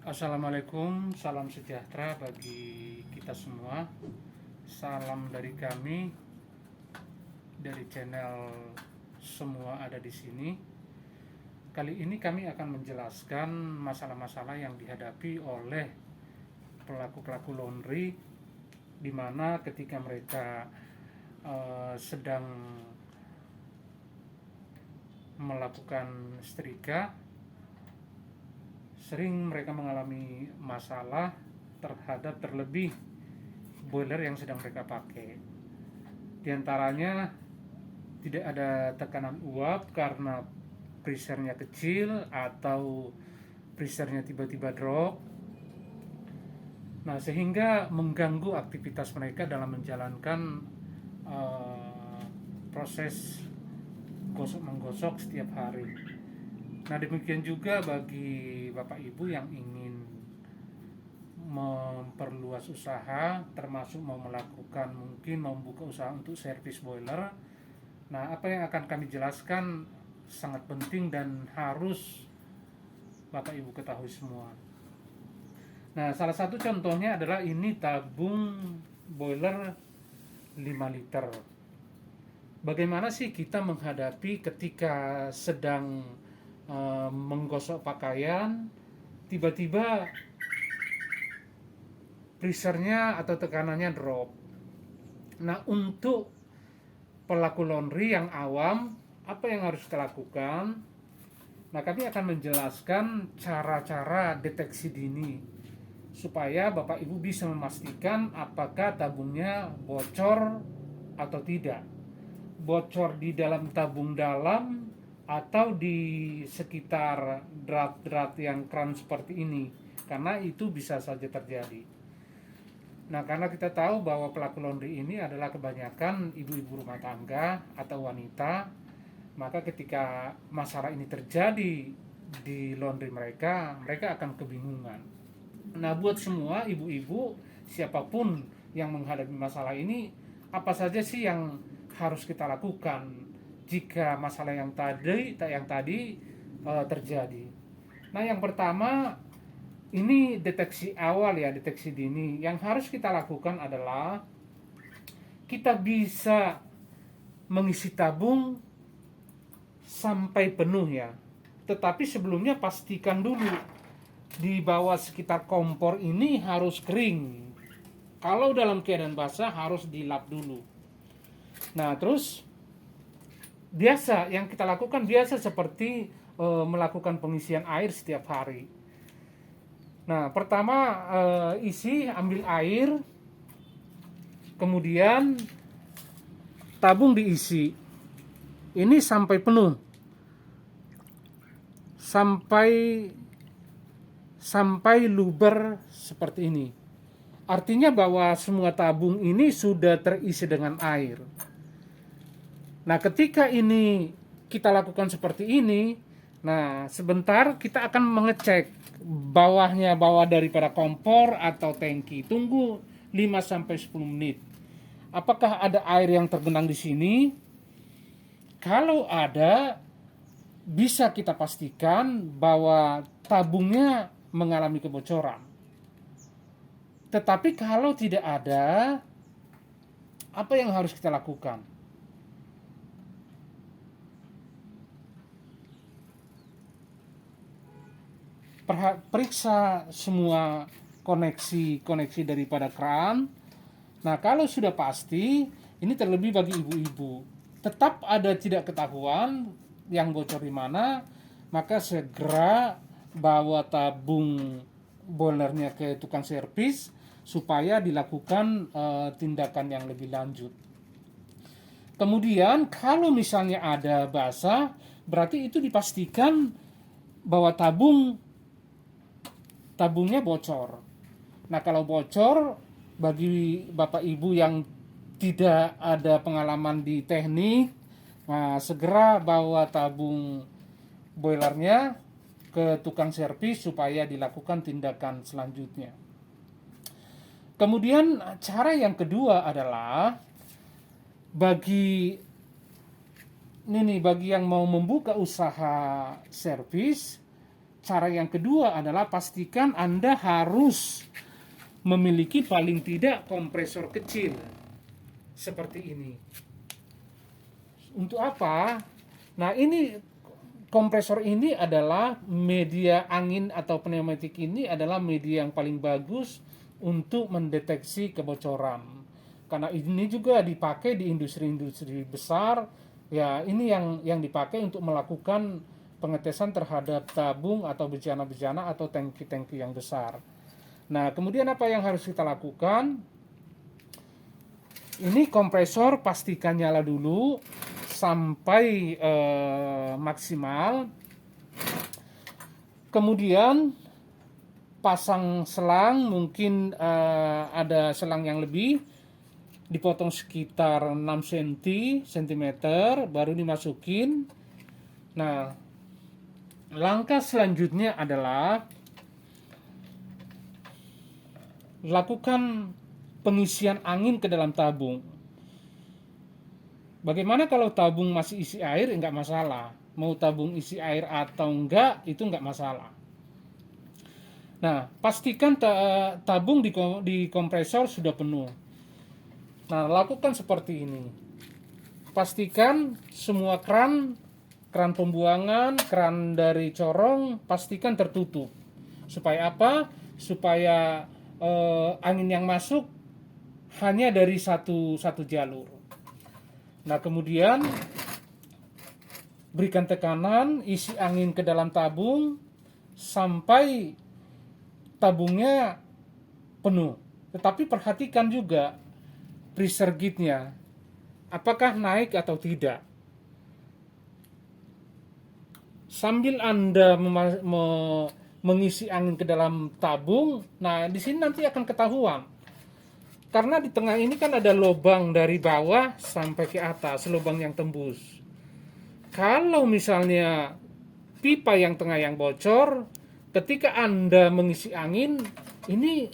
Assalamualaikum, salam sejahtera bagi kita semua. Salam dari kami dari channel Semua Ada di Sini. Kali ini kami akan menjelaskan masalah-masalah yang dihadapi oleh pelaku-pelaku laundry, di mana ketika mereka sedang melakukan setrika, sering mereka mengalami masalah terhadap terlebih boiler yang sedang mereka pakai. Di antaranya tidak ada tekanan uap karena pressernya kecil atau pressernya tiba-tiba drop. Nah, sehingga mengganggu aktivitas mereka dalam menjalankan proses gosok-menggosok setiap hari. Nah, demikian juga bagi Bapak Ibu yang ingin memperluas usaha, termasuk mau melakukan mungkin membuka usaha untuk servis boiler. Nah, apa yang akan kami jelaskan sangat penting dan harus Bapak Ibu ketahui semua. Nah, salah satu contohnya adalah ini tabung boiler 5 liter. Bagaimana sih kita menghadapi ketika sedang menggosok pakaian, tiba-tiba pressernya atau tekanannya drop. Nah, untuk pelaku laundry yang awam, apa yang harus kita lakukan? Nah, kami akan menjelaskan cara-cara deteksi dini supaya Bapak Ibu bisa memastikan apakah tabungnya bocor atau tidak. Bocor di dalam tabung dalam atau di sekitar drat-drat yang keran seperti ini, karena itu bisa saja terjadi. Nah, karena kita tahu bahwa pelaku laundry ini adalah kebanyakan ibu-ibu rumah tangga atau wanita, maka ketika masalah ini terjadi di laundry mereka akan kebingungan. Nah, buat semua ibu-ibu, siapapun yang menghadapi masalah ini, apa saja sih yang harus kita lakukan jika masalah yang tadi terjadi? Nah, yang pertama, ini deteksi awal ya, deteksi dini. Yang harus kita lakukan adalah kita bisa mengisi tabung sampai penuh ya. Tetapi sebelumnya pastikan dulu di bawah sekitar kompor ini harus kering. Kalau dalam keadaan basah harus dilap dulu. Nah, terus biasa yang kita lakukan biasa seperti melakukan pengisian air setiap hari. Nah, pertama ambil air, kemudian tabung diisi. Ini sampai penuh, sampai luber seperti ini. Artinya bahwa semua tabung ini sudah terisi dengan air. Nah, ketika ini kita lakukan seperti ini, nah sebentar kita akan mengecek bawah daripada kompor atau tangki. Tunggu 5-10 menit. Apakah ada air yang tergenang di sini? Kalau ada, bisa kita pastikan bahwa tabungnya mengalami kebocoran. Tetapi kalau tidak ada, apa yang harus kita lakukan? Periksa semua koneksi daripada keran. Nah, kalau sudah pasti, ini terlebih bagi ibu-ibu, tetap ada tidak ketahuan yang bocor di mana, maka segera bawa tabung boilernya ke tukang servis supaya dilakukan tindakan yang lebih lanjut. Kemudian kalau misalnya ada basah, berarti itu dipastikan bahwa tabungnya bocor. Nah, kalau bocor, bagi Bapak Ibu yang tidak ada pengalaman di teknik, nah segera bawa tabung boilernya ke tukang servis supaya dilakukan tindakan selanjutnya. Kemudian cara yang kedua adalah bagi yang mau membuka usaha servis, cara yang kedua adalah pastikan Anda harus memiliki paling tidak kompresor kecil seperti ini. Untuk apa? Nah, ini kompresor ini adalah media angin atau pneumatik, ini adalah media yang paling bagus untuk mendeteksi kebocoran. Karena ini juga dipakai di industri-industri besar. Ya, ini yang dipakai untuk melakukan pengetesan terhadap tabung atau bejana-bejana atau tangki-tangki yang besar. Nah, kemudian apa yang harus kita lakukan? Ini kompresor pastikan nyala dulu sampai maksimal. Kemudian pasang selang, mungkin ada selang yang lebih, dipotong sekitar 6 cm, baru dimasukin. Nah, langkah selanjutnya adalah lakukan pengisian angin ke dalam tabung. Bagaimana kalau tabung masih isi air? Enggak masalah. Mau tabung isi air atau enggak, itu enggak masalah. Nah, pastikan tabung di kompresor sudah penuh. Nah, lakukan seperti ini. Pastikan semua keran pembuangan, keran dari corong, pastikan tertutup. Supaya apa? Supaya angin yang masuk hanya dari satu jalur. Nah, kemudian berikan tekanan, isi angin ke dalam tabung sampai tabungnya penuh. Tetapi perhatikan juga pressure gauge-nya, apakah naik atau tidak. Sambil Anda mengisi angin ke dalam tabung, nah di sini nanti akan ketahuan. Karena di tengah ini kan ada lubang dari bawah sampai ke atas, lubang yang tembus. Kalau misalnya pipa yang tengah yang bocor, ketika Anda mengisi angin, ini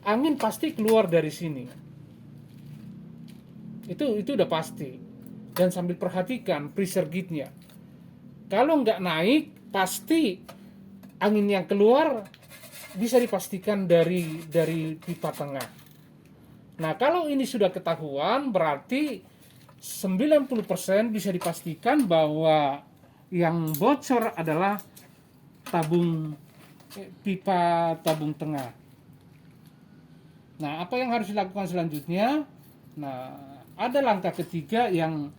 angin pasti keluar dari sini. Itu udah pasti. Dan sambil perhatikan pressure gauge-nya. Kalau nggak naik, pasti angin yang keluar bisa dipastikan dari pipa tengah. Nah, kalau ini sudah ketahuan, berarti 90% bisa dipastikan bahwa yang bocor adalah pipa tabung tengah. Nah, apa yang harus dilakukan selanjutnya? Nah, ada langkah ketiga yang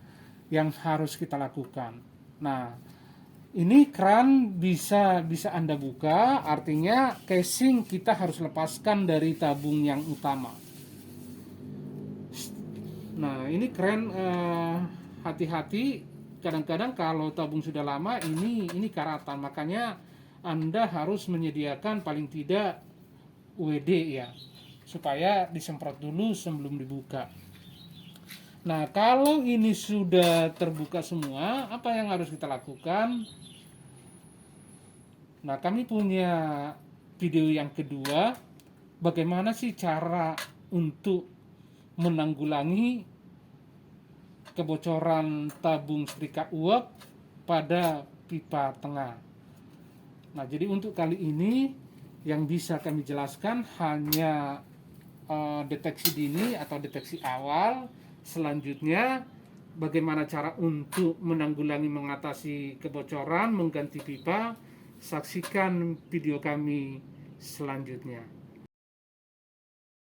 harus kita lakukan. Nah, ini keran bisa Anda buka, artinya casing kita harus lepaskan dari tabung yang utama. Nah, ini keren, hati-hati, kadang-kadang kalau tabung sudah lama ini karatan, makanya Anda harus menyediakan paling tidak WD ya, supaya disemprot dulu sebelum dibuka. Nah, kalau ini sudah terbuka semua, apa yang harus kita lakukan? Nah, kami punya video yang kedua, bagaimana sih cara untuk menanggulangi kebocoran tabung setrika uap pada pipa tengah. Nah, jadi untuk kali ini yang bisa kami jelaskan hanya deteksi dini atau deteksi awal. Selanjutnya, bagaimana cara untuk menanggulangi mengatasi kebocoran, mengganti pipa. Saksikan video kami selanjutnya.